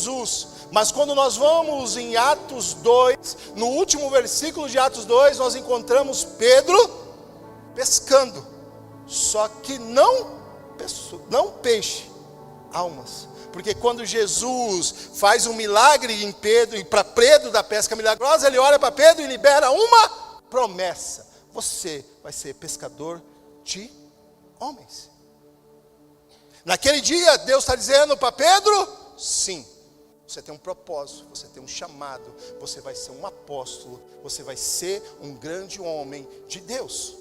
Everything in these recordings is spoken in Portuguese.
Jesus. Mas quando nós vamos em Atos 2, no último versículo de Atos 2, nós encontramos Pedro pescando. Só que não peixe, almas. Porque quando Jesus faz um milagre em Pedro, e para Pedro da pesca milagrosa, ele olha para Pedro e libera uma promessa: você vai ser pescador de homens. Naquele dia, Deus está dizendo para Pedro: sim, você tem um propósito, você tem um chamado, você vai ser um apóstolo, você vai ser um grande homem de Deus.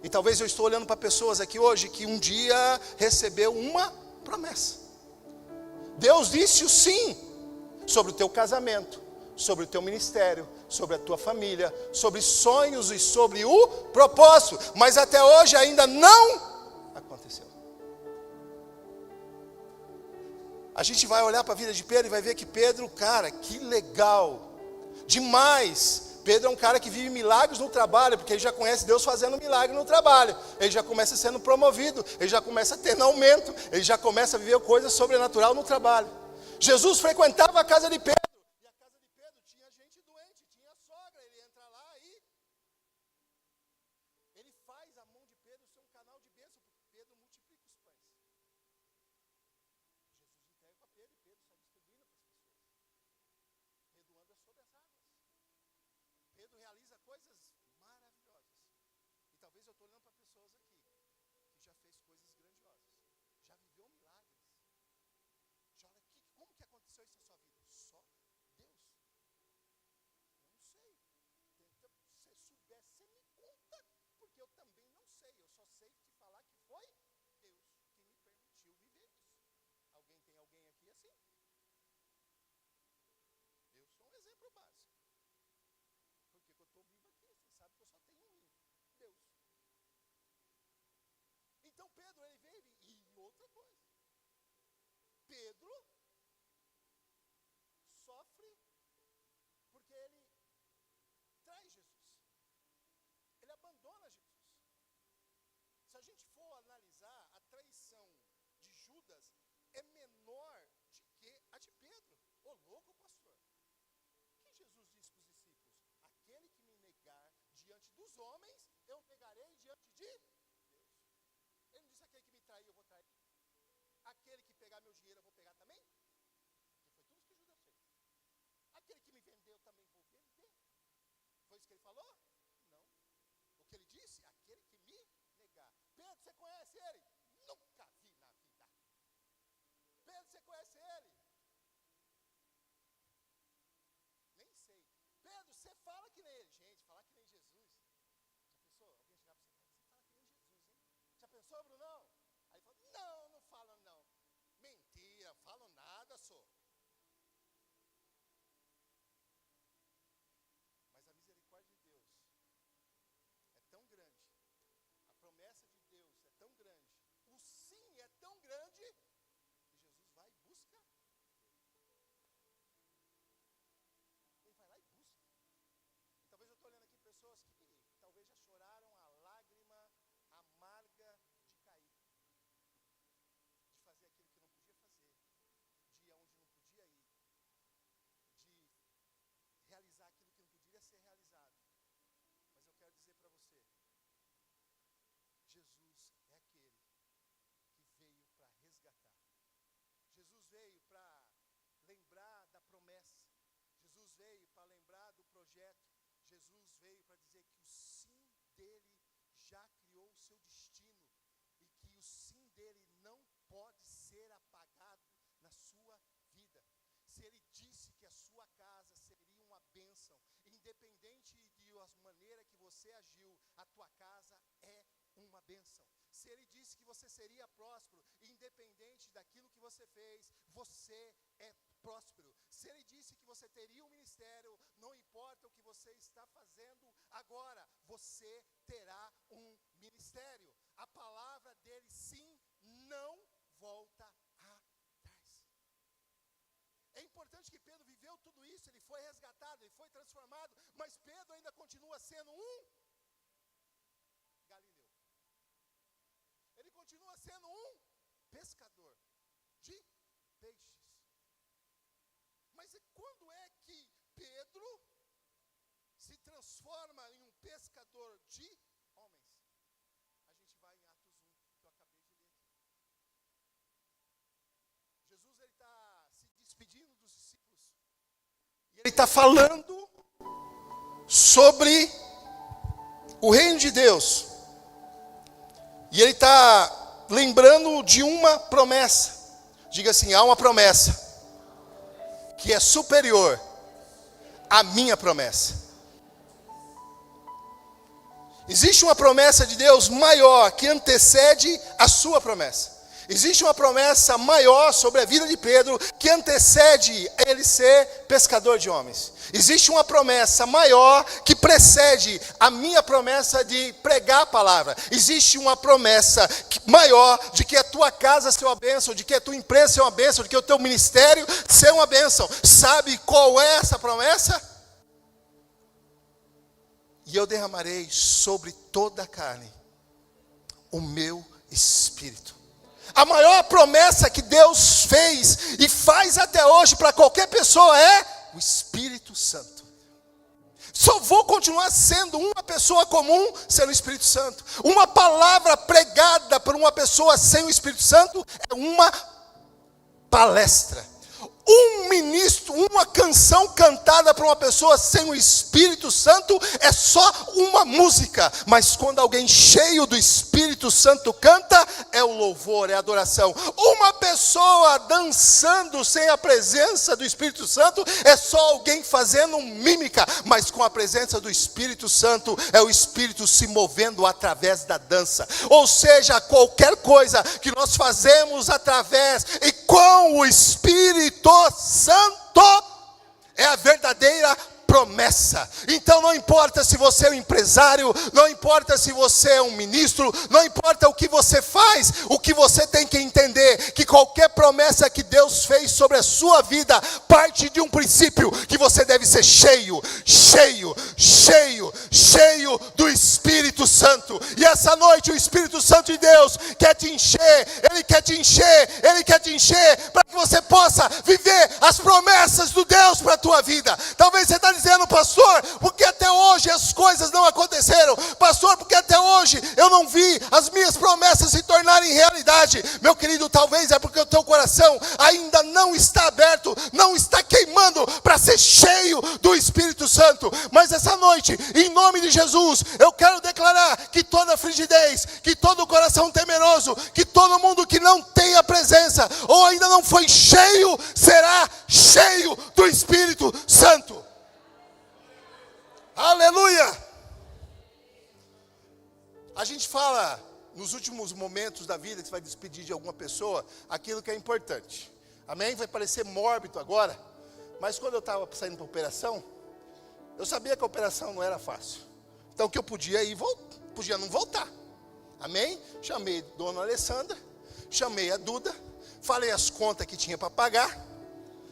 E talvez eu estou olhando para pessoas aqui hoje que um dia recebeu uma promessa. Deus disse o sim sobre o teu casamento, sobre o teu ministério, sobre a tua família, sobre sonhos e sobre o propósito, mas até hoje ainda não aconteceu. A gente vai olhar para a vida de Pedro e vai ver que Pedro, cara, que legal, demais. Pedro é um cara que vive milagres no trabalho, porque ele já conhece Deus fazendo milagre no trabalho. Ele já começa sendo promovido, ele já começa tendo aumento, ele já começa a viver coisas sobrenatural no trabalho. Jesus frequentava a casa de Pedro, e a casa de Pedro tinha gente doente, tinha sogra. Ele entra lá e ele faz a mão de Pedro ser um canal de bênção, porque Pedro multiplica os pães. Jesus entrega para Pedro e Pedro sai distribuindo para as pessoas. Pedro anda sobre as águas. Pedro realiza coisas maravilhosas. E talvez eu estou olhando para pessoas aqui que já fez coisas grandiosas, já viveu milagres. Já olha aqui, como que aconteceu isso na sua vida? Só Deus. Eu não sei. Se você souber, você me conta, porque eu também não sei. Eu só sei te falar que foi Deus que me permitiu viver isso. Alguém tem alguém aqui assim? Eu sou um exemplo básico. Porque eu estou vivo aqui, você sabe que eu só tenho um, Deus. Então Pedro, ele veio, e outra coisa, Pedro sofre porque ele trai Jesus, ele abandona Jesus. Se a gente for analisar, a traição de Judas é menor de que a de Pedro. Ô louco, pastor. O que Jesus disse para os discípulos? Aquele que me negar diante dos homens, eu negarei diante de Deus. Ele não disse: aquele que me trair, eu vou trair. Aquele que pegar meu dinheiro, eu vou pegar também. Porque foi tudo isso que Judas fez. Aquele que me vendeu, eu também vou vender. Foi isso que ele falou? Não. O que ele disse? Aquele que me negar. Pedro, você conhece ele? Nunca vi na vida. Pedro, você conhece ele? Nem sei. Pedro, você fala que nem ele. Gente, falar que nem Jesus. Já pensou? Alguém chegar para você e falar: você fala que nem Jesus, hein? Já pensou, Brunão? Aí ele falou: não, não falo não. Mentira, falo nada, sou. Mas a misericórdia de Deus é tão grande, a promessa de Deus é tão grande, o sim é tão grande, que Jesus vai e busca ele. Ele vai lá e busca. E talvez eu estou olhando aqui pessoas que talvez já choraram a lágrima amarga de cair, de fazer aquilo que não podia fazer, de ir aonde não podia ir, de realizar aquilo que não poderia ser realizado. Mas eu quero dizer para você, Jesus é aquele que veio para resgatar. Jesus veio para lembrar da promessa. Jesus veio para lembrar do projeto. Jesus veio para dizer que o sim dele já criou o seu destino e que o sim dele não pode ser apagado na sua vida. Se ele disse que a sua casa seria uma bênção, independente da maneira que você agiu, a tua casa é uma bênção. Se ele disse que você seria próspero, independente daquilo que você fez, você é próspero. Se ele disse que você teria um ministério, não importa o que você está fazendo agora, você terá um ministério. A palavra dele, sim, não volta atrás. É importante que Pedro viveu tudo isso, ele foi resgatado, ele foi transformado, mas Pedro ainda continua sendo um galileu. Ele continua sendo um pescador de peixes. Mas quando é que Pedro se transforma em um pescador de homens? A gente vai em Atos 1, que eu acabei de ler aqui. Jesus está se despedindo dos discípulos. E ele está falando sobre o reino de Deus. E ele está lembrando de uma promessa. Diga assim: há uma promessa que é superior à minha promessa. Existe uma promessa de Deus maior que antecede a sua promessa. Existe uma promessa maior sobre a vida de Pedro que antecede ele ser pescador de homens. Existe uma promessa maior que precede a minha promessa de pregar a palavra. Existe uma promessa maior de que a tua casa seja uma bênção, de que a tua empresa seja uma bênção, de que o teu ministério seja uma bênção. Sabe qual é essa promessa? E eu derramarei sobre toda a carne o meu espírito. A maior promessa que Deus fez e faz até hoje para qualquer pessoa é o Espírito Santo. Só vou continuar sendo uma pessoa comum sem o Espírito Santo. Uma palavra pregada por uma pessoa sem o Espírito Santo é uma palestra. Um ministro, uma canção cantada por uma pessoa sem o Espírito Santo é só uma música. Mas quando alguém cheio do Espírito Santo canta, é o louvor, é a adoração. Uma pessoa dançando sem a presença do Espírito Santo é só alguém fazendo mímica. Mas com a presença do Espírito Santo, é o Espírito se movendo através da dança. Ou seja, qualquer coisa que nós fazemos através e com o Espírito Santo é a verdadeira promessa. Então não importa se você é um empresário, não importa se você é um ministro, não importa o que você faz, o que você tem que entender, que qualquer promessa que Deus fez sobre a sua vida, parte de um princípio, que você deve ser cheio do Espírito Santo. E essa noite o Espírito Santo de Deus quer te encher, Ele quer te encher, para que você possa viver as promessas do Deus para a tua vida. Talvez você está dizendo: pastor, porque até hoje as coisas não aconteceram? Pastor, porque até hoje eu não vi as minhas promessas se tornarem realidade? Meu querido, talvez é porque o teu coração ainda não está aberto, não está queimando para ser cheio do Espírito Santo. Mas essa noite, em nome de Jesus, eu quero declarar que toda frigidez, que todo coração temeroso, que todo mundo que não tem a presença ou ainda não foi cheio, será cheio do Espírito Santo. Aleluia! A gente fala nos últimos momentos da vida, que você vai despedir de alguma pessoa, aquilo que é importante. Amém? Vai parecer mórbido agora, mas quando eu estava saindo para a operação, eu sabia que a operação não era fácil. Então que eu podia ir, podia não voltar. Amém? Chamei a dona Alessandra, chamei a Duda, falei as contas que tinha para pagar.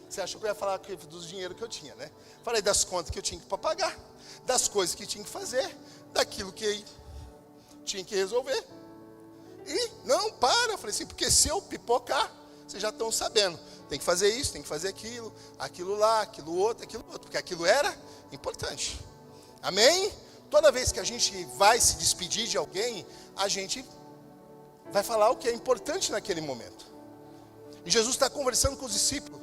Você achou que eu ia falar dos dinheiro que eu tinha, né? Falei das contas que eu tinha para pagar, das coisas que tinha que fazer, daquilo que tinha que resolver. E não, eu falei assim, porque se eu pipocar, vocês já estão sabendo, tem que fazer isso, tem que fazer aquilo, aquilo lá, aquilo outro, porque aquilo era importante. Amém? Toda vez que a gente vai se despedir de alguém, a gente vai falar o que é importante naquele momento. E Jesus está conversando com os discípulos,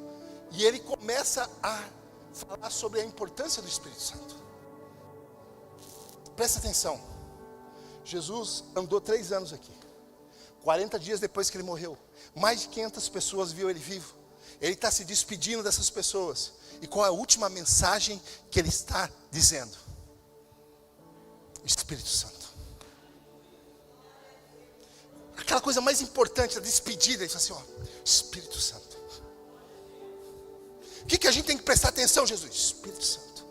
e ele começa a falar sobre a importância do Espírito Santo. Presta atenção. Jesus andou 3 anos aqui. 40 dias depois que ele morreu, mais de 500 pessoas viram ele vivo. Ele está se despedindo dessas pessoas. E qual é a última mensagem que ele está dizendo? Espírito Santo. Aquela coisa mais importante da despedida, ele fala assim, Espírito Santo. O que a gente tem que prestar atenção, Jesus? Espírito Santo.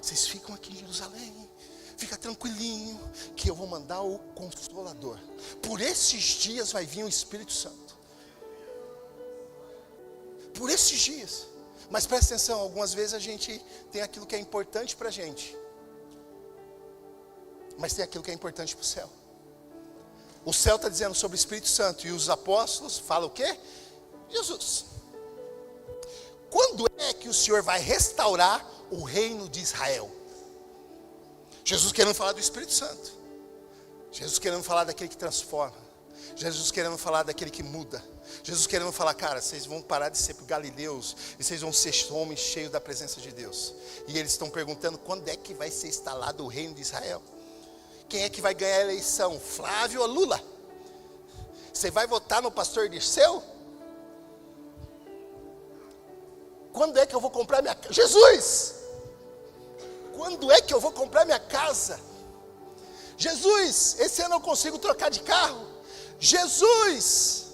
Vocês ficam aqui em Jerusalém, fica tranquilinho, que eu vou mandar o Consolador. Por esses dias vai vir o Espírito Santo. Por esses dias. Mas presta atenção, algumas vezes a gente tem aquilo que é importante para a gente, mas tem aquilo que é importante para o céu. O céu está dizendo sobre o Espírito Santo, e os apóstolos falam o quê? Jesus. quando é que o Senhor vai restaurar o reino de Israel? Jesus querendo falar do Espírito Santo. Jesus querendo falar daquele que transforma. Jesus querendo falar daquele que muda. Jesus querendo falar, cara, vocês vão parar de ser galileus e vocês vão ser homens cheios da presença de Deus. E eles estão perguntando, quando é que vai ser instalado o reino de Israel? Quem é que vai ganhar a eleição? Flávio ou Lula? Você vai votar no pastor Dirceu? Quando é que eu vou comprar minha casa? Jesus! Quando é que eu vou comprar minha casa? Jesus, esse ano eu consigo trocar de carro. Jesus!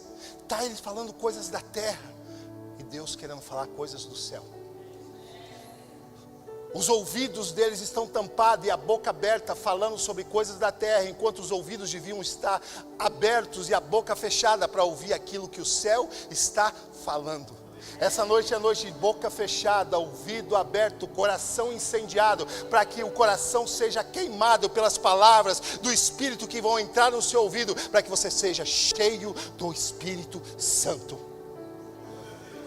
Está ele falando coisas da terra e Deus querendo falar coisas do céu. Os ouvidos deles estão tampados e a boca aberta falando sobre coisas da terra, enquanto os ouvidos deviam estar abertos e a boca fechada para ouvir aquilo que o céu está falando. Essa noite é noite de boca fechada, ouvido aberto, coração incendiado, para que o coração seja queimado pelas palavras do Espírito que vão entrar no seu ouvido, para que você seja cheio do Espírito Santo.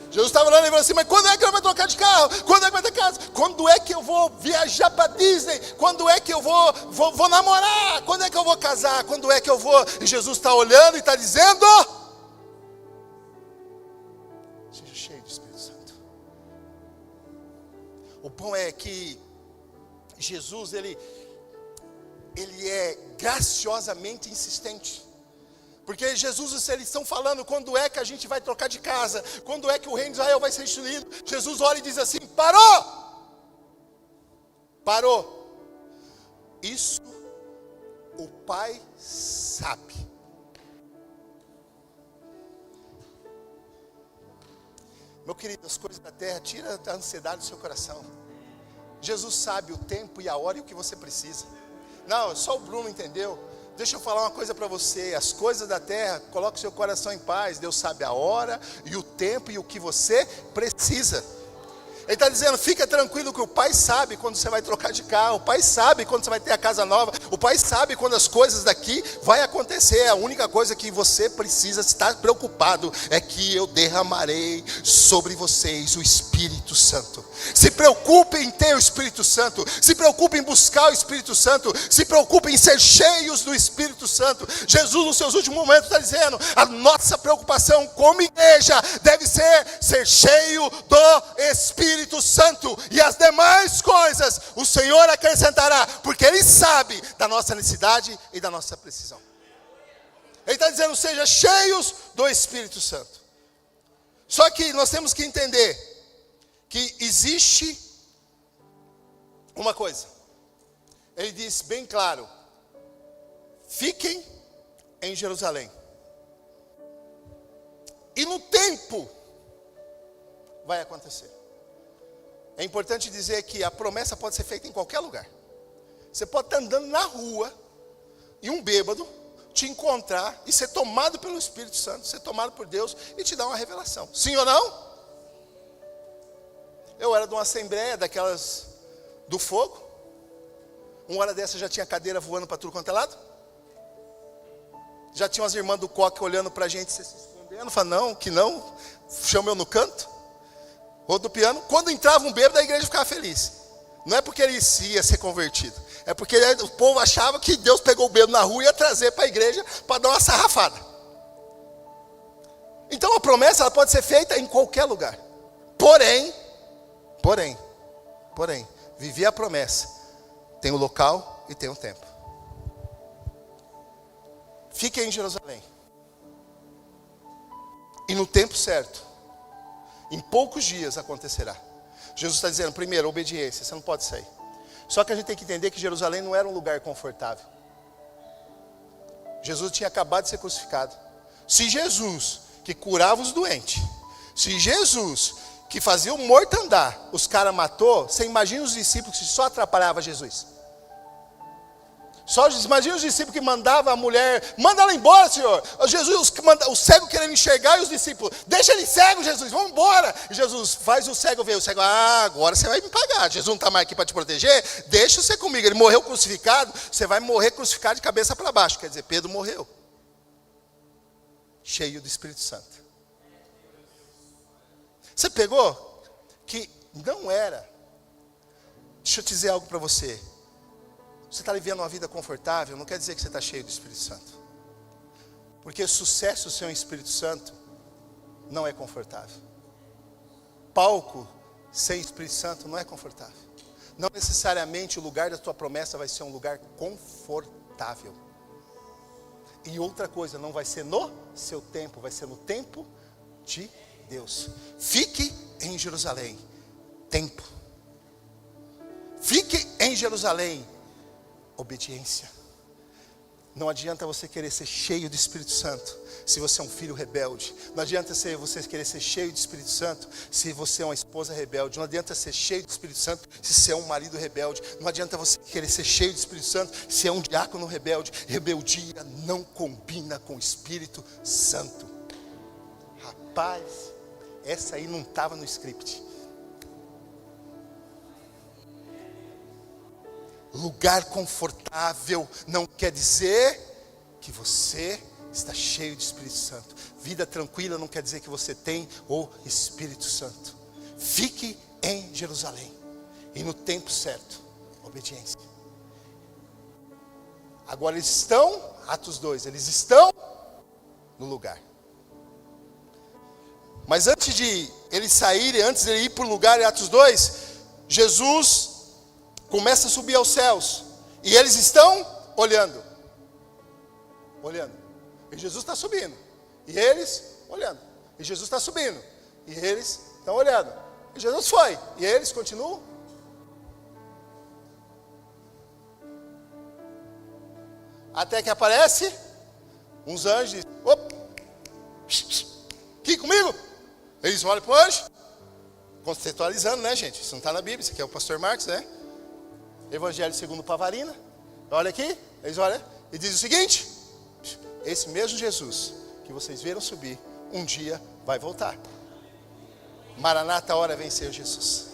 Jesus estava olhando e falou assim, mas quando é que eu vou trocar de carro? Quando é que vai ter casa? Quando é que eu vou viajar para Disney? Quando é que eu vou namorar? Quando é que eu vou casar? Quando é que eu vou? E Jesus está olhando e está dizendo... seja cheio do Espírito Santo. O bom é que Jesus, ele é graciosamente insistente. Porque Jesus, eles estão falando, quando é que a gente vai trocar de casa? Quando é que o reino de Israel vai ser instituído? Jesus olha e diz assim, parou! Parou. Isso o Pai sabe. Meu querido, as coisas da terra, tira a ansiedade do seu coração. Jesus sabe o tempo e a hora e o que você precisa. Não, só o Bruno entendeu. Deixa eu falar uma coisa para você. As coisas da terra, coloque o seu coração em paz. Deus sabe a hora e o tempo e o que você precisa. Ele está dizendo, fica tranquilo que o Pai sabe quando você vai trocar de carro. O Pai sabe quando você vai ter a casa nova. O Pai sabe quando as coisas daqui vai acontecer. A única coisa que você precisa estar preocupado é que eu derramarei sobre vocês o Espírito Santo. Se preocupe em ter o Espírito Santo. Se preocupe em buscar o Espírito Santo. Se preocupe em ser cheios do Espírito Santo. Jesus, nos seus últimos momentos, está dizendo, a nossa preocupação como igreja deve ser cheio do Espírito Santo, e as demais coisas o Senhor acrescentará, porque Ele sabe da nossa necessidade e da nossa precisão. Ele está dizendo, seja cheios do Espírito Santo. Só que nós temos que entender que existe uma coisa. Ele diz bem claro, fiquem em Jerusalém, e no tempo vai acontecer. É importante dizer que a promessa pode ser feita em qualquer lugar. Você pode estar andando na rua e um bêbado te encontrar e ser tomado pelo Espírito Santo, ser tomado por Deus e te dar uma revelação. Sim ou não? Eu era de uma assembleia daquelas do fogo. Uma hora dessa já tinha cadeira voando para tudo quanto é lado. Já tinha umas irmãs do coque olhando para a gente, se escondendo, falando, não, que não, chama eu no canto. Rodopiando, quando entrava um bêbado, a igreja ficava feliz. Não é porque ele ia ser convertido, é porque o povo achava que Deus pegou o bêbado na rua e ia trazer para a igreja para dar uma sarrafada. Então a promessa ela pode ser feita em qualquer lugar. Porém, viver a promessa tem o local e tem o tempo. Fique em Jerusalém. E no tempo certo, em poucos dias acontecerá. Jesus está dizendo, primeiro, obediência, você não pode sair. Só que a gente tem que entender que Jerusalém não era um lugar confortável. Jesus tinha acabado de ser crucificado. Se Jesus, que curava os doentes, se Jesus, que fazia o morto andar, os caras matou, você imagina os discípulos que só atrapalhavam Jesus. Só imagina os discípulos que mandavam a mulher, manda ela embora, Senhor. Jesus, o cego querendo enxergar, e os discípulos, deixa ele cego, Jesus, vamos embora. E Jesus faz o cego ver, o cego, agora você vai me pagar. Jesus não está mais aqui para te proteger, deixa você comigo. Ele morreu crucificado, você vai morrer crucificado de cabeça para baixo. Quer dizer, Pedro morreu, cheio do Espírito Santo. Você pegou? que não era. Deixa eu te dizer algo para você. Você está vivendo uma vida confortável, não quer dizer que você está cheio do Espírito Santo. Porque sucesso sem o Espírito Santo não é confortável. Palco sem Espírito Santo não é confortável. Não necessariamente o lugar da tua promessa vai ser um lugar confortável. E outra coisa, não vai ser no seu tempo, vai ser no tempo de Deus. Fique em Jerusalém. Tempo. Fique em Jerusalém. Obediência. Não adianta você querer ser cheio do Espírito Santo se você é um filho rebelde. Não adianta você querer ser cheio do Espírito Santo se você é uma esposa rebelde. Não adianta ser cheio do Espírito Santo se você é um marido rebelde. Não adianta você querer ser cheio do Espírito Santo se é um diácono rebelde. Rebeldia não combina com o Espírito Santo. Rapaz, essa aí não estava no script. Lugar confortável não quer dizer que você está cheio de Espírito Santo. Vida tranquila não quer dizer que você tem o Espírito Santo. Fique em Jerusalém. E no tempo certo, obediência. Agora eles estão, Atos 2, eles estão no lugar. Mas antes de eles saírem, antes de ele ir para o lugar em Atos 2, Jesus começa a subir aos céus. E eles estão olhando. Olhando. E Jesus está subindo. E eles olhando. E Jesus está subindo. E eles estão olhando. E Jesus foi. E eles continuam. Até que aparece uns anjos e dizem: opa, aqui comigo. Eles olham para o anjo. Contextualizando, né, gente? Isso não está na Bíblia. Isso aqui é o pastor Marcos, né? Evangelho segundo Pavarina. Olha aqui, eles olham e diz o seguinte: esse mesmo Jesus que vocês viram subir, um dia vai voltar. Maranata, hora vem, Senhor Jesus.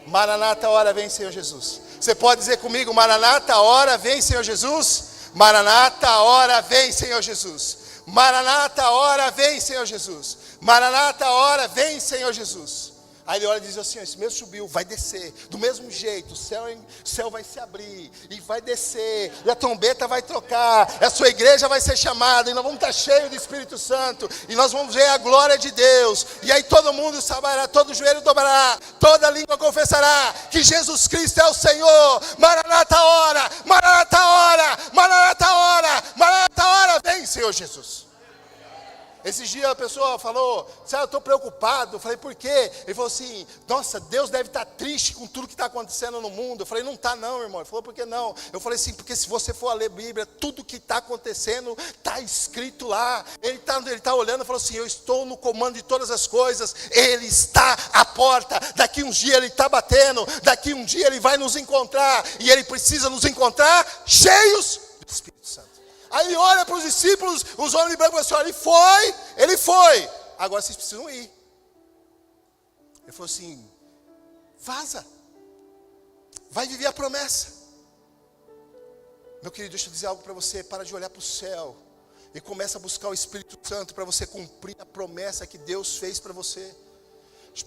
Maranata, hora vem, Senhor Jesus. Você pode dizer comigo: Maranata, hora vem, Senhor Jesus. Maranata, hora vem, Senhor Jesus. Maranata, hora vem, Senhor Jesus. Maranata, hora vem, Senhor Jesus. Aí ele olha e diz assim: esse mesmo subiu, vai descer, do mesmo jeito, o céu vai se abrir, e vai descer, e a trombeta vai trocar, a sua igreja vai ser chamada, e nós vamos estar cheios do Espírito Santo, e nós vamos ver a glória de Deus, e aí todo mundo saberá, todo joelho dobrará, toda língua confessará, que Jesus Cristo é o Senhor. Maranata hora, Maranata hora, Maranata hora, Maranata hora, vem Senhor Jesus. Esses dias a pessoa falou: eu estou preocupado. Eu falei: por quê? Ele falou assim: nossa, Deus deve estar triste com tudo que está acontecendo no mundo. Eu falei: não está não, irmão. Ele falou: por que não? Eu falei assim: porque se você for ler a Bíblia, tudo que está acontecendo está escrito lá. Ele está olhando e falou assim: eu estou no comando de todas as coisas. Ele está à porta. Daqui uns dias ele está batendo. Daqui um dia ele vai nos encontrar. E ele precisa nos encontrar cheios do Espírito Santo. Aí ele olha para os discípulos, os homens de branco, e fala assim: ele foi, agora vocês precisam ir. Ele falou assim: vaza, vai viver a promessa. Meu querido, deixa eu dizer algo para você: para de olhar para o céu e começa a buscar o Espírito Santo para você cumprir a promessa que Deus fez para você.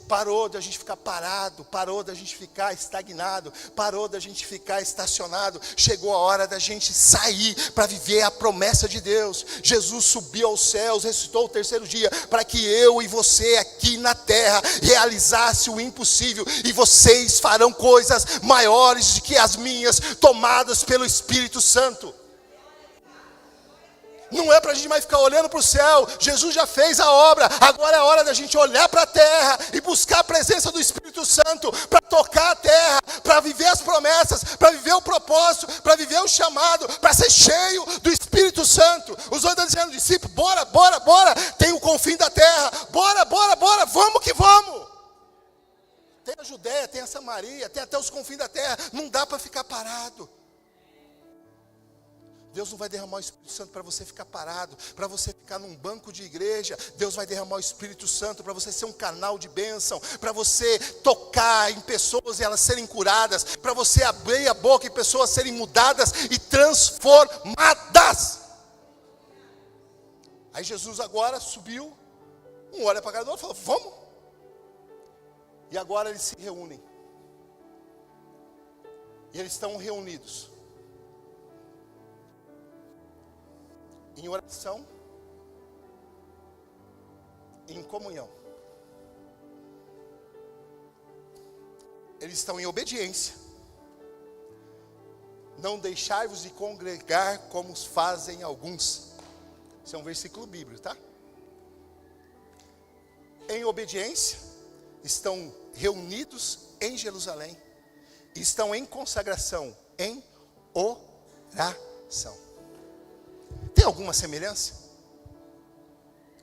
Parou da gente ficar parado, parou da gente ficar estagnado, parou da gente ficar estacionado. Chegou a hora da gente sair para viver a promessa de Deus. Jesus subiu aos céus, ressuscitou o terceiro dia, para que eu e você aqui na terra realizasse o impossível. E vocês farão coisas maiores do que as minhas, tomadas pelo Espírito Santo. Não é para a gente mais ficar olhando para o céu. Jesus já fez a obra. Agora é a hora da gente olhar para a terra e buscar a presença do Espírito Santo para tocar a terra, para viver as promessas, para viver o propósito, para viver o chamado, para ser cheio do Espírito Santo. Os outros estão dizendo: discípulo, bora, bora, bora. Tem o confim da terra. Bora, bora, bora. Vamos que vamos. Tem a Judéia, tem a Samaria, tem até os confins da terra. Não dá para ficar parado. Deus não vai derramar o Espírito Santo para você ficar parado, para você ficar num banco de igreja. Deus vai derramar o Espírito Santo para você ser um canal de bênção, para você tocar em pessoas e elas serem curadas, para você abrir a boca e pessoas serem mudadas e transformadas. Aí Jesus agora subiu, um olha para a cara do outro e falou: vamos. E agora eles se reúnem. E eles estão reunidos em oração, em comunhão. Eles estão em obediência. Não deixai-vos de congregar como fazem alguns. Isso é um versículo bíblico, tá? Em obediência, estão reunidos em Jerusalém. Estão em consagração, em oração. Tem alguma semelhança?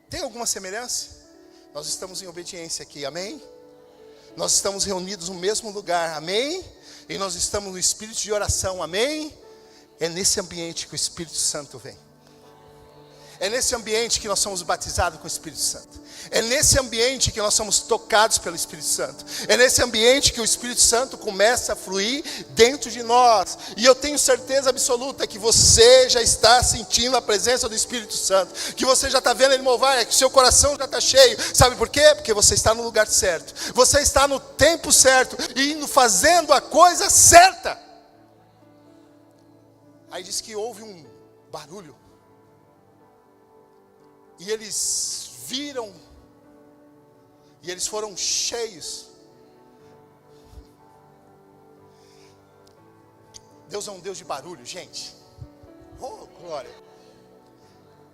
Tem alguma semelhança? Nós estamos em obediência aqui, amém? Nós estamos reunidos no mesmo lugar, amém? E nós estamos no espírito de oração, amém? É nesse ambiente que o Espírito Santo vem. É nesse ambiente que nós somos batizados com o Espírito Santo. É nesse ambiente que nós somos tocados pelo Espírito Santo. É nesse ambiente que o Espírito Santo começa a fluir dentro de nós. E eu tenho certeza absoluta que você já está sentindo a presença do Espírito Santo. Que você já está vendo Ele mover, que o seu coração já está cheio. Sabe por quê? Porque você está no lugar certo. Você está no tempo certo e indo fazendo a coisa certa. Aí diz que houve um barulho. E eles viram, e eles foram cheios. Deus é um Deus de barulho, gente. Oh, glória.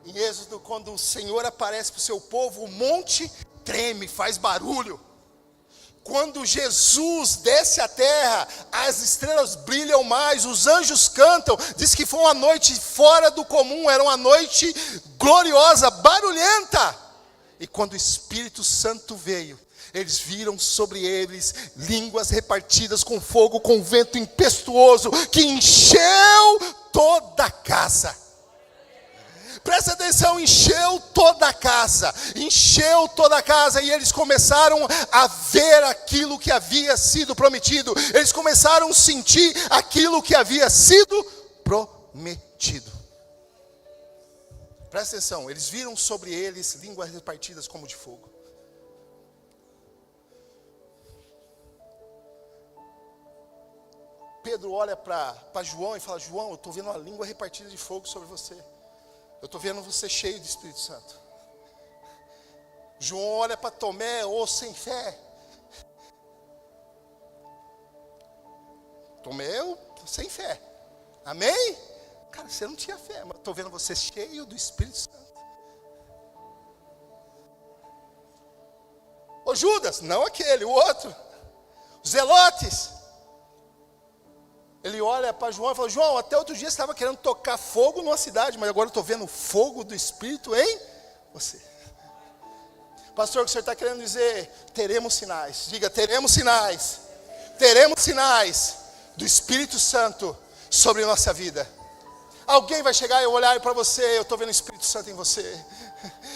Em Êxodo, quando o Senhor aparece para o seu povo, o monte treme, faz barulho. Quando Jesus desce à terra, as estrelas brilham mais, os anjos cantam. Diz que foi uma noite fora do comum, era uma noite gloriosa, barulhenta. E quando o Espírito Santo veio, eles viram sobre eles línguas repartidas com fogo, com vento impetuoso, que encheu toda a casa. Presta atenção, encheu toda a casa, e eles começaram a ver aquilo que havia sido prometido, eles começaram a sentir aquilo que havia sido prometido. Presta atenção, eles viram sobre eles línguas repartidas como de fogo. Pedro olha para João e fala: João, eu estou vendo uma língua repartida de fogo sobre você. Eu estou vendo você cheio de Espírito Santo. João olha para Tomé, sem fé. Tomé, sem fé. Amém? Cara, você não tinha fé, mas estou vendo você cheio do Espírito Santo. Ô Judas, não aquele, o outro. Os Zelotes. Ele olha para João e fala: João, até outro dia você estava querendo tocar fogo numa cidade, mas agora eu estou vendo o fogo do Espírito em você. Pastor, o que o senhor está querendo dizer? Teremos sinais. Diga, teremos sinais. Teremos sinais do Espírito Santo sobre a nossa vida. Alguém vai chegar e olhar para você: eu estou vendo o Espírito Santo em você.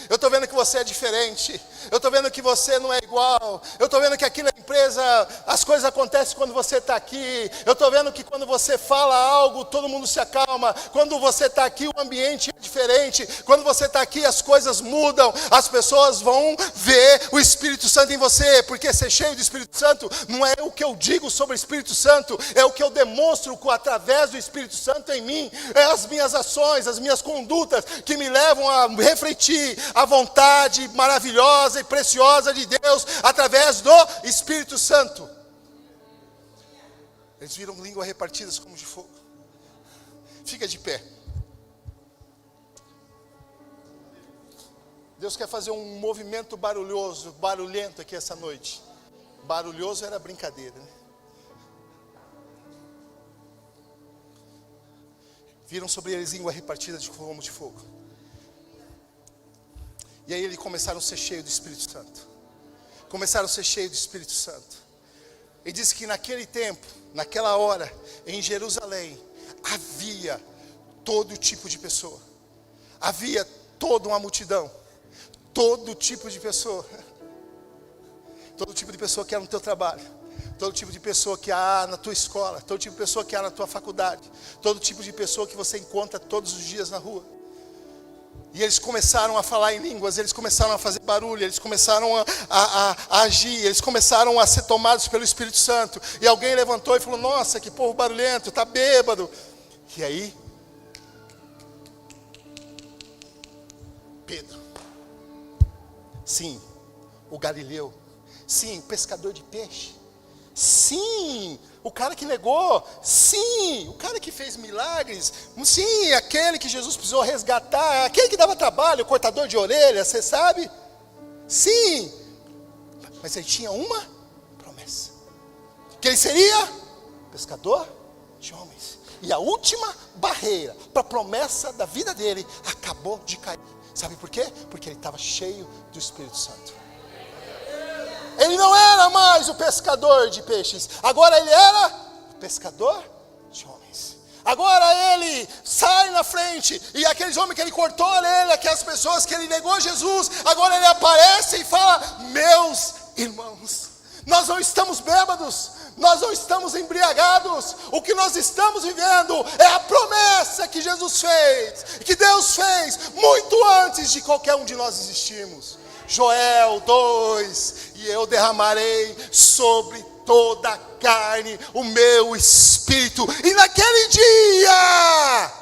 Eu estou vendo que você é diferente. Eu estou vendo que você não é igual. Eu estou vendo que aqui na empresa as coisas acontecem quando você está aqui. Eu estou vendo que quando você fala algo, todo mundo se acalma. Quando você está aqui, o ambiente é diferente. Quando você está aqui, as coisas mudam. As pessoas vão ver o Espírito Santo em você. Porque ser cheio do Espírito Santo não é o que eu digo sobre o Espírito Santo, é o que eu demonstro através do Espírito Santo em mim. É as minhas ações, as minhas condutas que me levam a refletir a vontade maravilhosa e preciosa de Deus através do Espírito Santo. Eles viram línguas repartidas como de fogo. Fica de pé. Deus quer fazer um movimento barulhento aqui essa noite. Barulhoso era brincadeira, né? Viram sobre eles línguas repartidas como de fogo. E aí eles começaram a ser cheios do Espírito Santo. Começaram a ser cheios do Espírito Santo. E diz que naquele tempo, naquela hora, em Jerusalém, havia todo tipo de pessoa. Havia toda uma multidão. Todo tipo de pessoa. Todo tipo de pessoa que era no teu trabalho. Todo tipo de pessoa que há na tua escola. Todo tipo de pessoa que há na tua faculdade. Todo tipo de pessoa que você encontra todos os dias na rua. E eles começaram a falar em línguas, eles começaram a fazer barulho, eles começaram a agir, eles começaram a ser tomados pelo Espírito Santo. E alguém levantou e falou: nossa, que povo barulhento, está bêbado. E aí, Pedro, sim, o galileu, sim, o pescador de peixe, sim, o cara que negou, sim, o cara que fez milagres, sim, aquele que Jesus precisou resgatar, aquele que dava trabalho, o cortador de orelha, você sabe? Sim, mas ele tinha uma promessa, que ele seria pescador de homens. E a última barreira para a promessa da vida dele acabou de cair. Sabe por quê? Porque ele estava cheio do Espírito Santo. Ele não era mais o pescador de peixes, agora ele era o pescador de homens. Agora ele sai na frente, e aqueles homens que ele cortou a orelha, aquelas pessoas que ele negou Jesus, agora ele aparece e fala: meus irmãos, nós não estamos bêbados, nós não estamos embriagados, o que nós estamos vivendo é a promessa que Jesus fez, que Deus fez muito antes de qualquer um de nós existirmos. Joel 2, e eu derramarei sobre toda a carne o meu espírito, e naquele dia,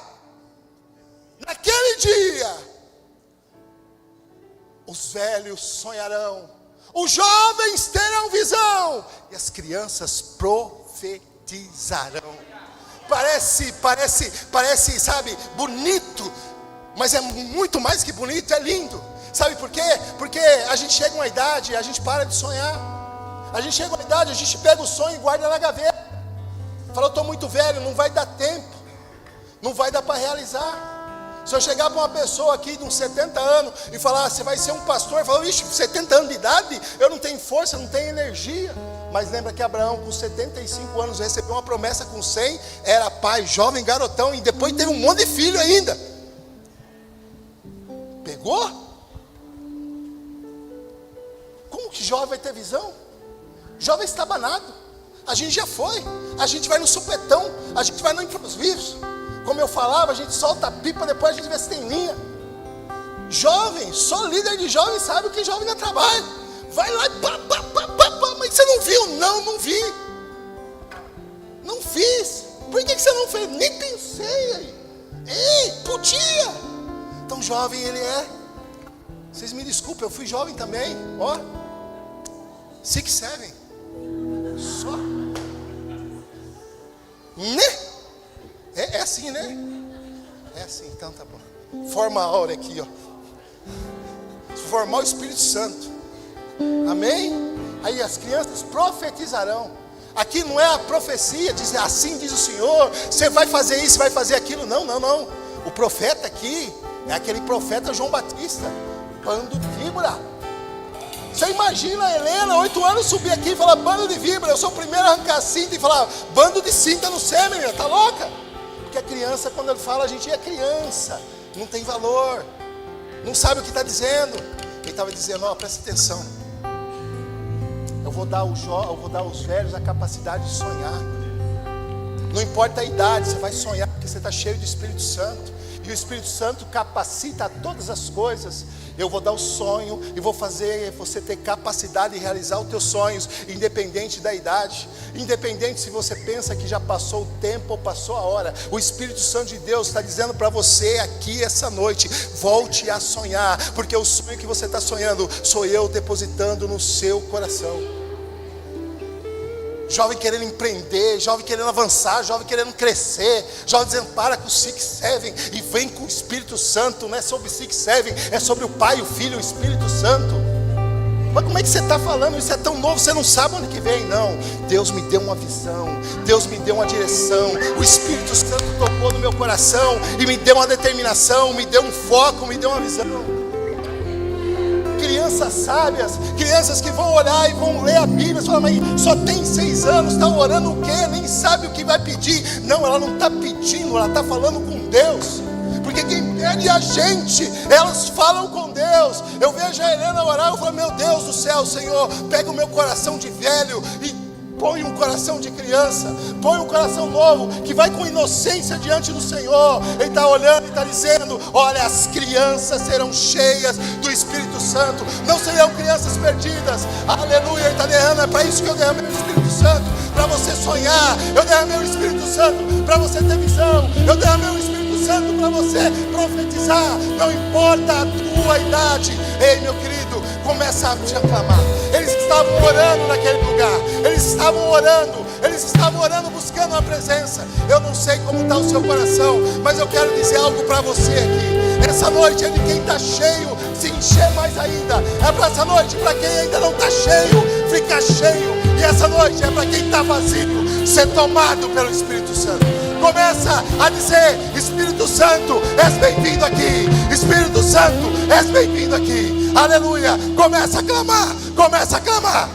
os velhos sonharão, os jovens terão visão, e as crianças profetizarão. Parece, sabe, bonito, mas é muito mais que bonito, é lindo. Sabe por quê? Porque a gente chega a uma idade, a gente para de sonhar. A gente chega a uma idade, a gente pega o sonho e guarda na gaveta. Fala: eu estou muito velho, não vai dar tempo, não vai dar para realizar. Se eu chegar para uma pessoa aqui de uns 70 anos e falar: você vai ser um pastor, fala: ixi, 70 anos de idade, eu não tenho força, não tenho energia. Mas lembra que Abraão, com 75 anos, recebeu uma promessa, com 100, era pai, jovem, garotão, e depois teve um monte de filho ainda. Pegou? Como que jovem vai ter visão? Jovem está banado. A gente já foi. A gente vai no supetão, a gente vai no improviso. Como eu falava, a gente solta a pipa, depois a gente vê se tem linha. Jovem, só líder de jovem sabe o que jovem dá trabalho. Vai lá e pá, mas você não viu? Não vi. Não fiz. Por que você não fez? Nem pensei aí. Ei, podia. Então jovem ele é. Vocês me desculpem, eu fui jovem também. Ó, 6, 7. Só. Né? É assim, né? É assim, então tá bom. Forma a aura aqui, ó. Formar o Espírito Santo. Amém? Aí as crianças profetizarão. Aqui não é a profecia, diz assim diz o Senhor, você vai fazer isso, vai fazer aquilo. Não. O profeta aqui é aquele profeta João Batista, bando de víbora. Você imagina a Helena, 8 anos, subir aqui e falar: bando de víbora, eu sou o primeiro a arrancar a cinta e falar: bando de cinta no sêmen, tá louca? Porque a criança, quando ele fala, a gente é criança, não tem valor, não sabe o que está dizendo. Ele estava dizendo: ó, presta atenção, eu vou dar aos velhos a capacidade de sonhar. Não importa a idade, você vai sonhar, porque você está cheio do Espírito Santo. E o Espírito Santo capacita todas as coisas. Eu vou dar o sonho e vou fazer você ter capacidade de realizar os teus sonhos, independente da idade, independente se você pensa que já passou o tempo ou passou a hora. O Espírito Santo de Deus está dizendo para você aqui essa noite: volte a sonhar, porque o sonho que você está sonhando sou eu depositando no seu coração. Jovem querendo empreender, jovem querendo avançar, jovem querendo crescer, jovem dizendo: para com o 6, 7 e vem com o Espírito Santo. Não é sobre 6, 7, é sobre o Pai, o Filho e o Espírito Santo. Mas como é que você está falando? Isso é tão novo, você não sabe onde que vem. Não, Deus me deu uma visão, Deus me deu uma direção, o Espírito Santo tocou no meu coração e me deu uma determinação, me deu um foco, me deu uma visão. Crianças sábias, crianças que vão olhar e vão ler a Bíblia, falam: mas só tem 6 anos, está orando o quê? Nem sabe o que vai pedir. Não, ela não está pedindo, ela está falando com Deus. Porque quem pede a gente, elas falam com Deus. Eu vejo a Helena orar, eu falo: meu Deus do céu, Senhor, pega o meu coração de velho e Põe um coração de criança, põe um coração novo, que vai com inocência diante do Senhor. Ele está olhando e está dizendo: olha, as crianças serão cheias do Espírito Santo, não serão crianças perdidas. Aleluia, ele está derramando. É para isso que eu derramei o Espírito Santo, para você sonhar. Eu derramei o Espírito Santo para você ter visão. Eu derramei o Espírito Santo para você profetizar. Não importa a tua idade. Ei, meu querido, começa a te aclamar. Eles estavam orando naquele lugar, eles estavam orando buscando a presença. Eu não sei como está o seu coração, mas eu quero dizer algo para você aqui. Essa noite é de quem está cheio se encher mais ainda. É para essa noite, para quem ainda não está cheio, ficar cheio. E essa noite é para quem está vazio, ser tomado pelo Espírito Santo. Começa a dizer: Espírito Santo, és bem-vindo aqui. Espírito Santo, és bem-vindo aqui. Aleluia. Começa a clamar, começa a clamar.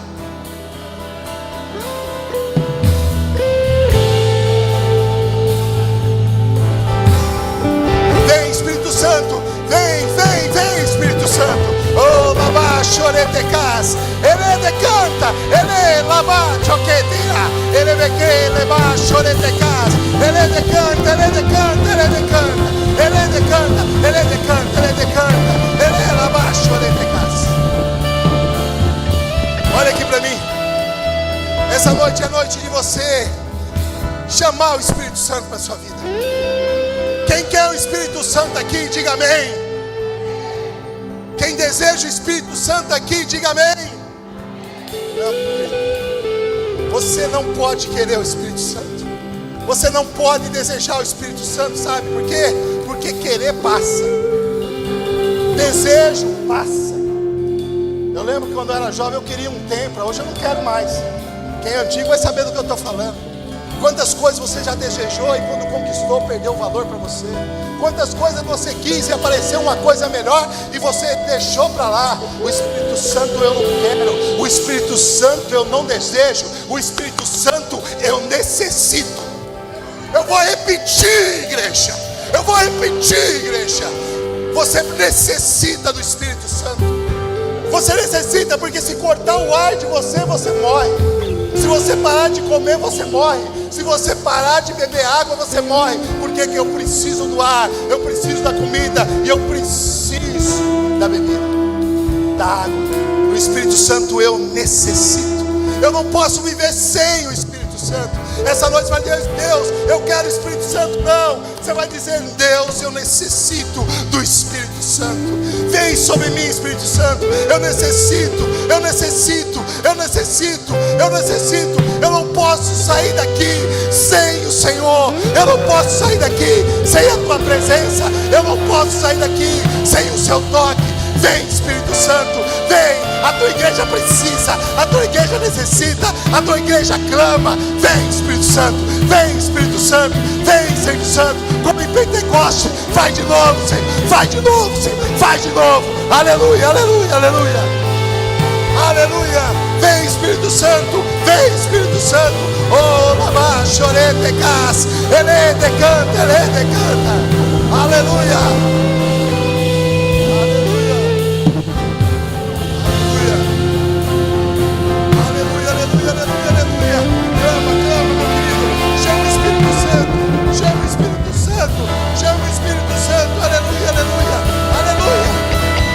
Vem, Espírito Santo, vem, vem, vem, Espírito Santo. Oh, lava, choretecas, ele decanta, ele lava, choquetia, ele beque, leva, choretecas, ele decanta, ele decanta, ele decanta, ele decanta, ele decanta, ele decanta, ele lava, choretecas. Olha aqui para mim. Essa noite é noite de você chamar o Espírito Santo para a sua vida. Quem quer o Espírito Santo aqui, diga amém. Quem deseja o Espírito Santo aqui, diga amém. Não, você não pode querer o Espírito Santo. Você não pode desejar o Espírito Santo, sabe por quê? Porque querer passa, desejo passa. Eu lembro que quando eu era jovem eu queria um templo, hoje eu não quero mais. Quem é antigo vai saber do que eu estou falando. Quantas coisas você já desejou e quando conquistou perdeu o valor para você. Quantas coisas você quis e apareceu uma coisa melhor e você deixou para lá. O Espírito Santo eu não quero, o Espírito Santo eu não desejo, o Espírito Santo eu necessito. Eu vou repetir, igreja, eu vou repetir, igreja. Você necessita do Espírito Santo. Você necessita, porque se cortar o ar de você, você morre. Se você parar de comer, você morre. Se você parar de beber água, você morre. Porque eu preciso do ar, eu preciso da comida e eu preciso da bebida, da água. O Espírito Santo eu necessito. Eu não posso viver sem o Espírito Santo. Essa noite você vai dizer: Deus, eu quero o Espírito Santo. Não, você vai dizer: Deus, eu necessito do Espírito Santo. Vem sobre mim, Espírito Santo. Eu necessito, eu necessito, eu necessito, eu necessito. Eu não posso sair daqui sem o Senhor. Eu não posso sair daqui sem a tua presença. Eu não posso sair daqui sem o seu toque. Vem, Espírito Santo, vem. A tua igreja precisa, a tua igreja necessita, a tua igreja clama. Vem, Espírito Santo, vem, Espírito Santo, vem, Espírito Santo. Como em Pentecoste, vai de novo, Senhor, vai de novo, Senhor, vai de novo. Aleluia, aleluia, aleluia, aleluia. Vem, Espírito Santo, vem, Espírito Santo. Oh, lava, chorete, cas, ele decanta, ele decanta. Aleluia. Chama o Espírito Santo, aleluia, aleluia, aleluia.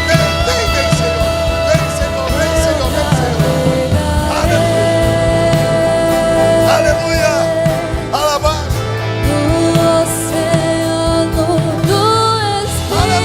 Vem, vem, vem, Senhor, vem, Senhor, vem, Senhor, vem, Senhor. Aleluia, aleluia, alabaste. O oceano do Espírito.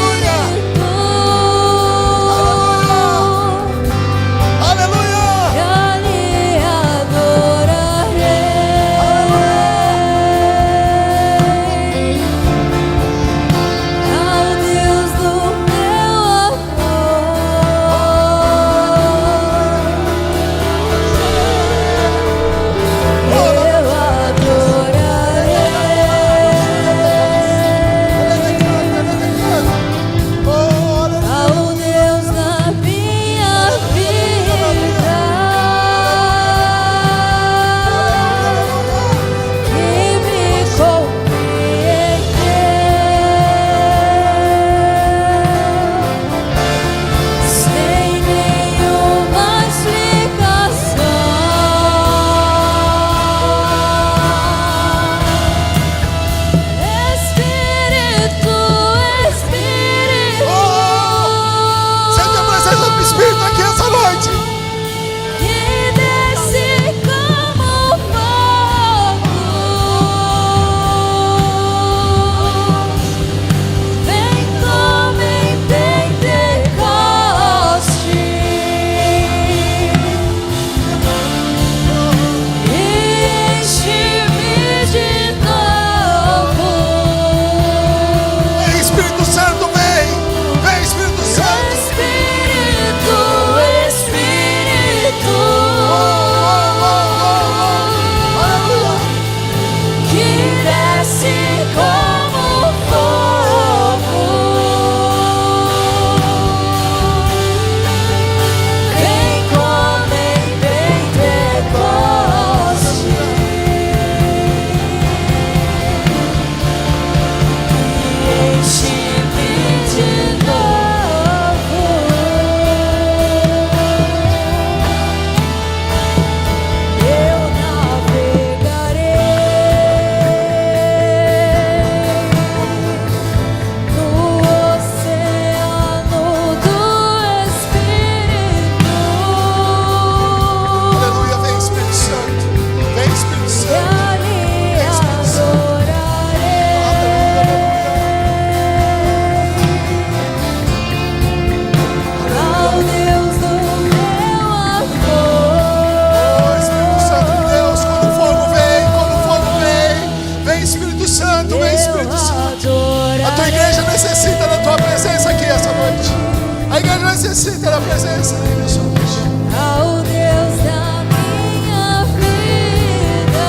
necessita da presença dele nessa noite. Ao Deus da minha vida.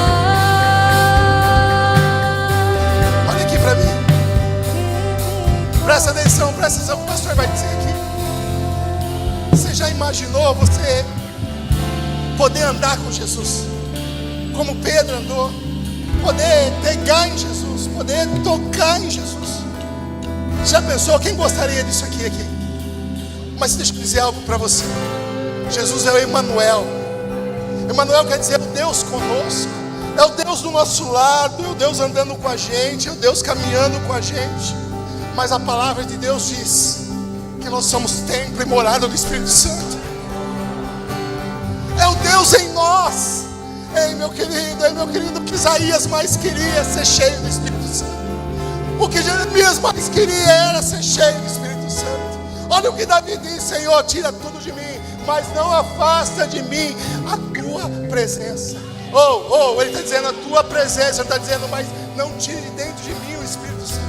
Olha aqui para mim. Presta atenção que o pastor vai dizer aqui. Você já imaginou você poder andar com Jesus? Como Pedro andou? Poder pegar em Jesus, poder tocar em Jesus. Já pensou? Quem gostaria disso aqui? Mas deixa eu dizer algo para você. Jesus é o Emmanuel. Emmanuel quer dizer o Deus conosco. É o Deus do nosso lado, é o Deus andando com a gente, é o Deus caminhando com a gente. Mas a palavra de Deus diz que nós somos templo e morada do Espírito Santo. É o Deus em nós. Ei, meu querido, o que Isaías mais queria é ser cheio do Espírito Santo. O que Jeremias mais queria era ser cheio do Espírito Santo. Olha o que Davi diz: Senhor, tira tudo de mim, mas não afasta de mim a tua presença. Ele está dizendo a tua presença, ele está dizendo, mas não tire de dentro de mim o Espírito Santo.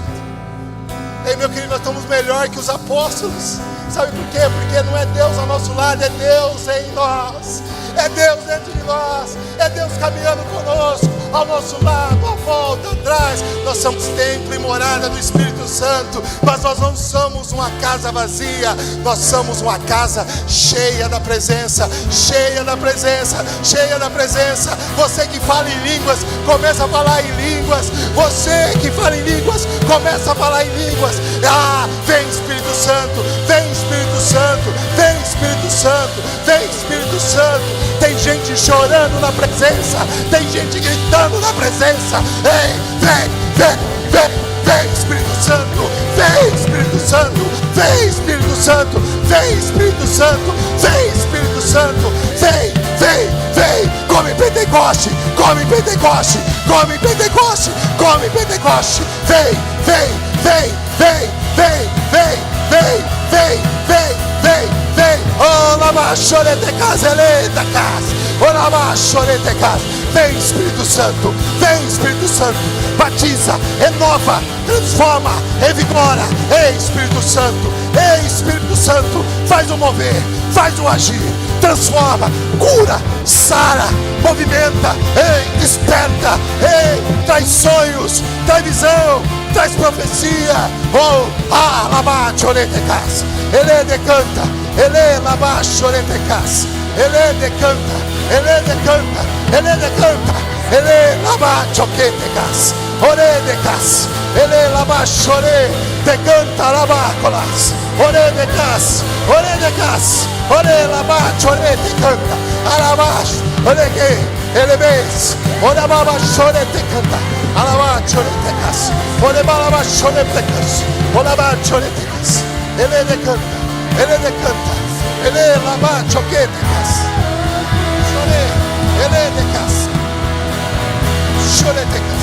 Ei, meu querido, nós estamos melhor que os apóstolos. Sabe por quê? Porque não é Deus ao nosso lado, é Deus em nós. É Deus dentro de nós, é Deus caminhando conosco, ao nosso lado, à volta, atrás. Nós somos templo e morada do Espírito Santo, mas nós não somos uma casa vazia, nós somos uma casa cheia da presença, cheia da presença, cheia da presença. Você que fala em línguas, começa a falar em línguas. Você que fala em línguas, começa a falar em línguas. Vem Espírito Santo, vem Espírito Santo, vem Espírito Santo, vem Espírito Santo. Tem gente chorando na presença, tem gente gritando na presença. Vem Espírito Santo, vem Espírito Santo, vem Espírito Santo, vem Espírito Santo, vem Espírito Santo, vem, come Pentecoste, come Pentecoste, come Pentecoste, come Pentecoste, vem, olá, chorete caseleta casa, olá, chorete casa. Vem Espírito Santo, vem Espírito Santo, batiza, renova, transforma, revigora. Ei Espírito Santo, faz o mover, faz o agir, transforma, cura, sara, movimenta, ei, desperta, ei, traz sonhos, traz visão, traz profecia. Lama chorete casa, ele decanta, ele lama chorete casa, ele decanta, ele decanta, ele decanta, ele lama choquete casa, ore de casa, ele lama chore, decanta lama colas, ore de casa, ore lama chore decanta, alabash, ore que, ele ves, ore lama chore decanta, alabash chore decas, ore lama chore decas, ore lama chore decas, ele decanta, ele lama choquete casa. Ele de casa, chore de casa.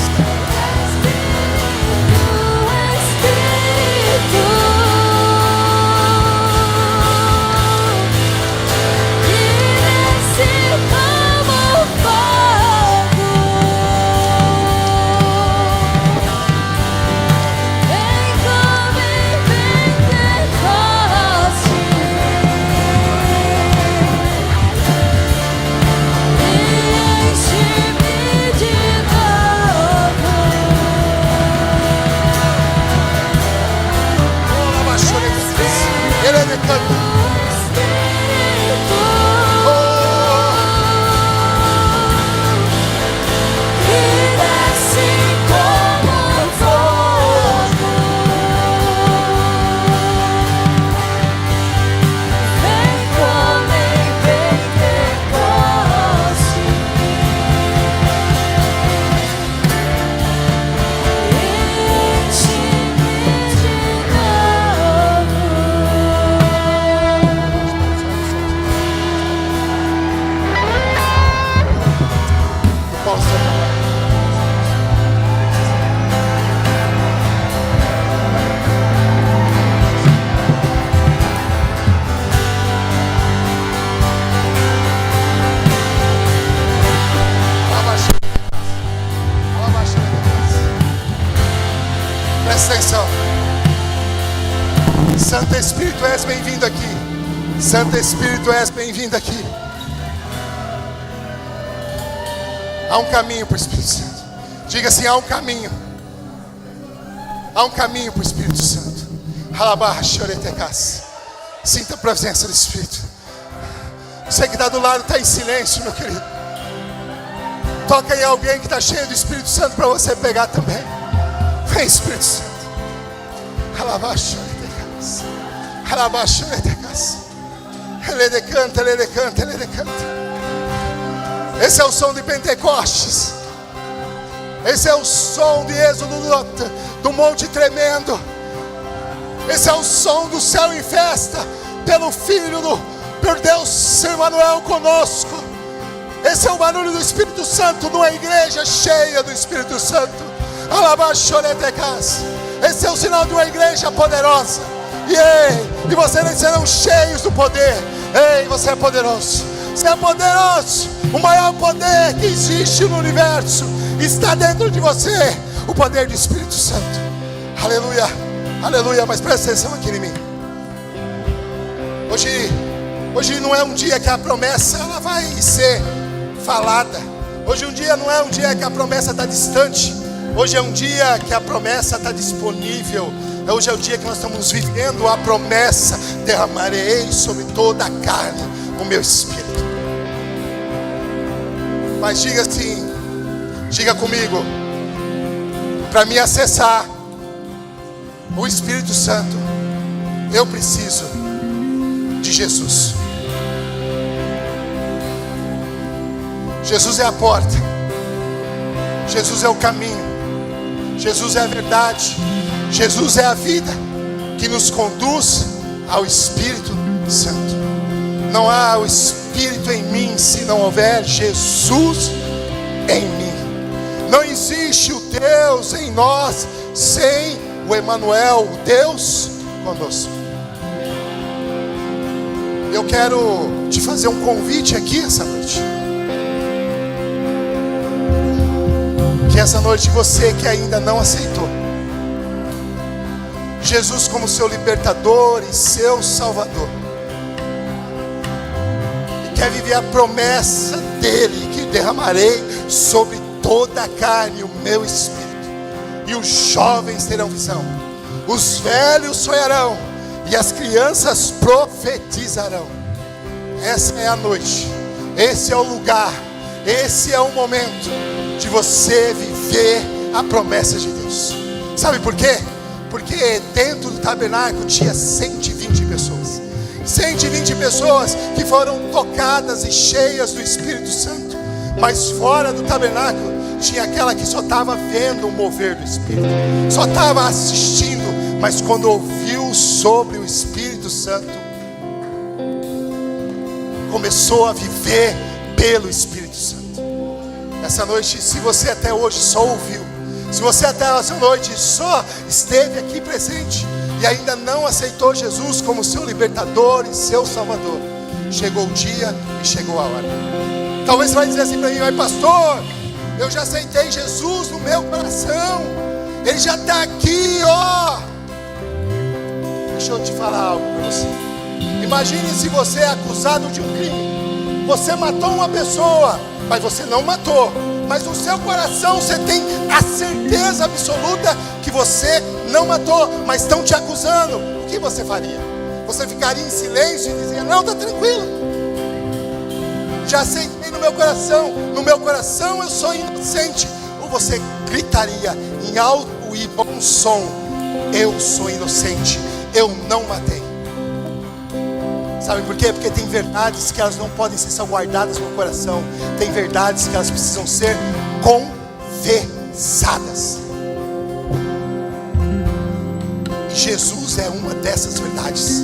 Santo Espírito, és bem-vindo aqui. Santo Espírito, és bem-vindo aqui. Há um caminho para o Espírito Santo. Diga assim: há um caminho. Há um caminho para o Espírito Santo. Sinta a presença do Espírito. Você que está do lado está em silêncio, meu querido. Toca em alguém que está cheio do Espírito Santo para você pegar também. Vem, Espírito Santo. Ele decanta, ele decanta, ele decanta. Esse é o som de Pentecostes. Esse é o som de Êxodo do monte tremendo. Esse é o som do céu em festa pelo Filho por Deus Emmanuel conosco. Esse é o barulho do Espírito Santo numa igreja cheia do Espírito Santo. Esse é o sinal de uma igreja poderosa. E vocês serão cheios do poder. Ei, você é poderoso. Você é poderoso. O maior poder que existe no universo está dentro de você. O poder do Espírito Santo. Aleluia, aleluia. Mas presta atenção aqui em mim. Hoje não é um dia que a promessa ela vai ser falada. Hoje um dia não é um dia que a promessa está distante. Hoje é um dia que a promessa está disponível. Hoje é o dia que nós estamos vivendo a promessa: derramarei sobre toda a carne o meu Espírito. Mas diga assim, diga comigo: para me acessar o Espírito Santo, eu preciso de Jesus. Jesus é a porta, Jesus é o caminho, Jesus é a verdade, Jesus é a vida que nos conduz ao Espírito Santo. Não há o Espírito em mim se não houver Jesus em mim. Não existe o Deus em nós sem o Emmanuel, o Deus conosco. Eu quero te fazer um convite aqui essa noite. Que essa noite você que ainda não aceitou Jesus como seu libertador e seu salvador, e quer viver a promessa dele, que derramarei sobre toda a carne o meu Espírito, e os jovens terão visão, os velhos sonharão, e as crianças profetizarão. Essa é a noite, esse é o lugar, esse é o momento de você viver a promessa de Deus. Sabe por quê? Porque dentro do tabernáculo tinha 120 pessoas. 120 pessoas que foram tocadas e cheias do Espírito Santo. Mas fora do tabernáculo tinha aquela que só estava vendo o mover do Espírito, só estava assistindo. Mas quando ouviu sobre o Espírito Santo, começou a viver pelo Espírito Santo. Essa noite, se você até hoje só ouviu, se você até essa noite só esteve aqui presente e ainda não aceitou Jesus como seu libertador e seu salvador, chegou o dia e chegou a hora. Talvez você vai dizer assim para mim: mas pastor, eu já aceitei Jesus no meu coração, ele já está aqui, ó. Deixa eu te falar algo para você. Imagine se você é acusado de um crime. Você matou uma pessoa, mas você não matou. Mas no seu coração você tem a certeza absoluta que você não matou, mas estão te acusando. O que você faria? Você ficaria em silêncio e dizer: não, está tranquilo, já aceitei no meu coração eu sou inocente? Ou você gritaria em alto e bom som: eu sou inocente, eu não matei? Sabe por quê? Porque tem verdades que elas não podem ser salvaguardadas no coração. Tem verdades que elas precisam ser confessadas. E Jesus é uma dessas verdades.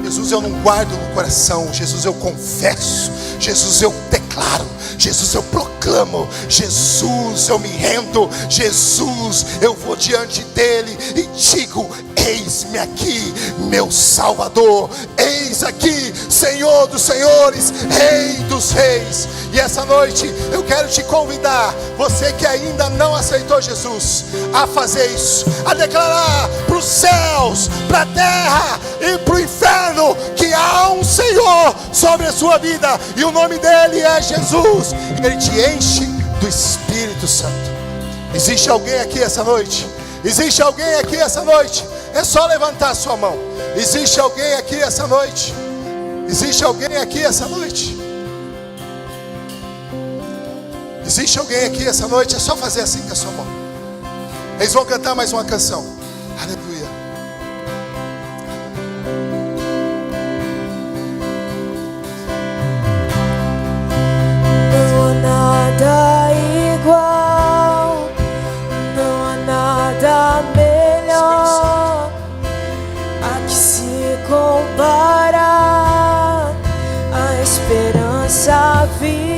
Jesus eu não guardo no coração. Jesus eu confesso. Jesus eu declaro. Jesus eu proclamo. Jesus eu me rendo. Jesus eu vou diante dele e digo: eis-me aqui, meu Salvador. Eis aqui, Senhor dos senhores, Rei dos reis. E essa noite eu quero te convidar, você que ainda não aceitou Jesus, a fazer isso, a declarar para os céus, para a terra e para o inferno: declarando que há um Senhor sobre a sua vida, e o nome dele é Jesus. Ele te enche do Espírito Santo. Existe alguém aqui essa noite? Existe alguém aqui essa noite? É só levantar a sua mão. Existe alguém aqui essa noite? Existe alguém aqui essa noite? Existe alguém aqui essa noite? É só fazer assim com a sua mão. Eles vão cantar mais uma canção. Aleluia. Não há nada igual, não há nada melhor a que se compara a esperança viva.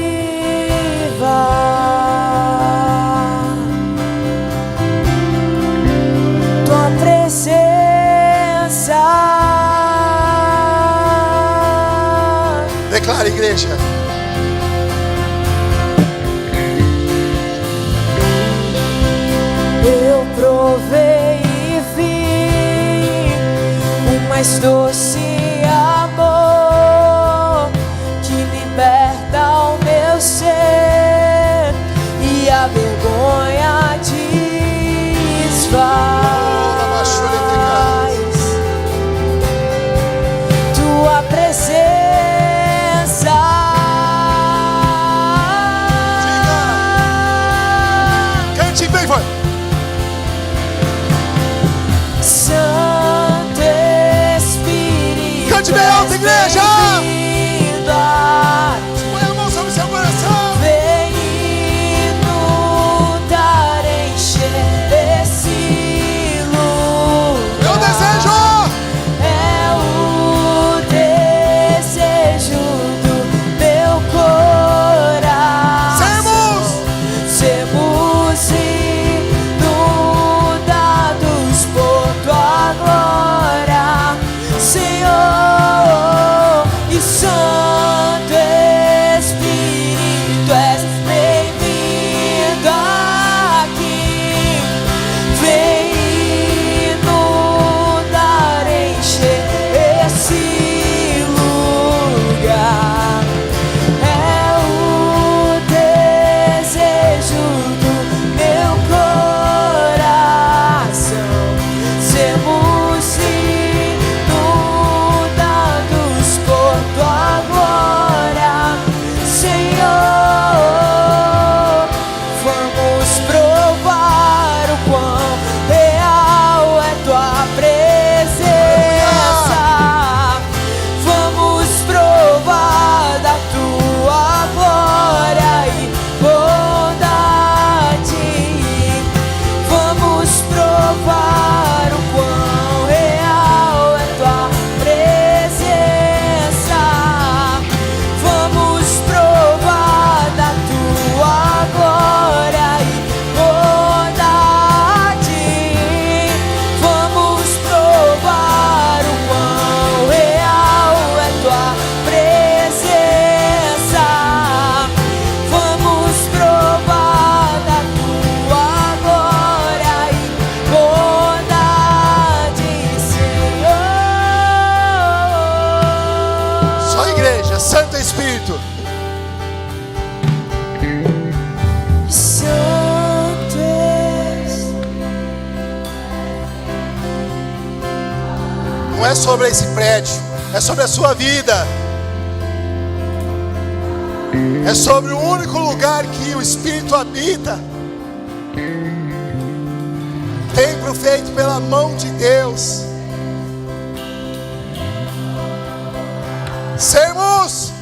Tua presença Declara, igreja. eu provei e vi o mais doce amor que liberta o meu ser e a vergonha desfaz. Tua presença Cante bem, vai. Santo Espírito, Cante bem alto, igreja. bem-vindo. Põe a mão sobre o seu coração. Vem inundar, encher esse lugar. Meu desejo. É o desejo do meu coração. Sermos inundados por tua glória, Senhor. E Santo Espírito, és bem-vindo aqui. Vem inundar, encher esse lugar. É o desejo do meu coração. Sermos inundados por tua glória, Senhor. Vamos provar o quão real é tua presença. Vamos provar da tua glória e bondade. Vamos provar o quão real é tua presença. Vamos provar da tua glória e bondade. Vamos provar o quão real é tua presença. Vamos provar da tua glória e bondade, Senhor. Só igreja, Santo Espírito. Santo Não é sobre esse prédio, é sobre a sua vida. É sobre o único lugar que o Espírito habita. Templo feito pela mão de Deus. Sermos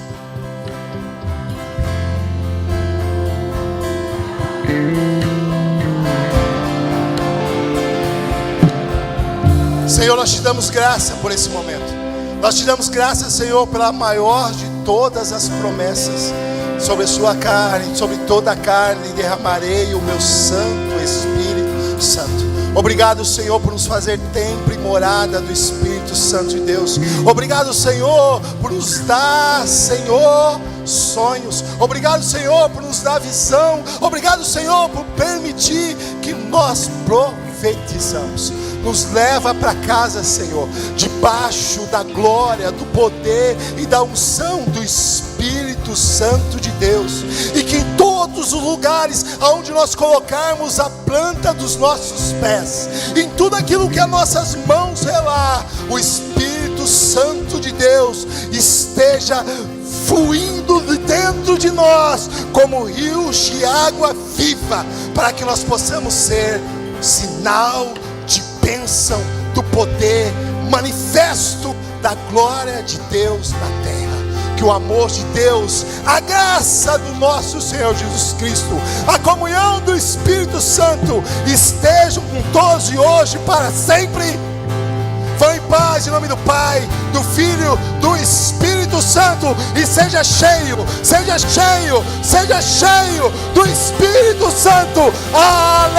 Senhor, nós te damos graça por esse momento. Nós te damos graça, Senhor, pela maior de todas as promessas. Sobre a sua carne, sobre toda a carne derramarei o meu Santo Espírito Santo. Obrigado, Senhor, por nos fazer templo e morada do Espírito Santo de Deus. Obrigado, Senhor, por nos dar, Senhor, sonhos. Obrigado, Senhor, por nos dar visão. Obrigado, Senhor, por permitir que nós profetizamos. nos leva para casa, Senhor, debaixo da glória, do poder e da unção do Espírito Santo de Deus, e que em todos os lugares aonde nós colocarmos a planta dos nossos pés, em tudo aquilo que as nossas mãos relar, o Espírito Santo de Deus esteja fluindo de dentro de nós como rios de água viva, para que nós possamos ser sinal de bênção, do poder manifesto da glória de Deus na terra. Que o amor de Deus, a graça do nosso Senhor Jesus Cristo, a comunhão do Espírito Santo estejam com todos e hoje para sempre. Vão em paz em nome do Pai, do Filho, do Espírito Santo, e seja cheio, seja cheio, seja cheio do Espírito Santo. Aleluia.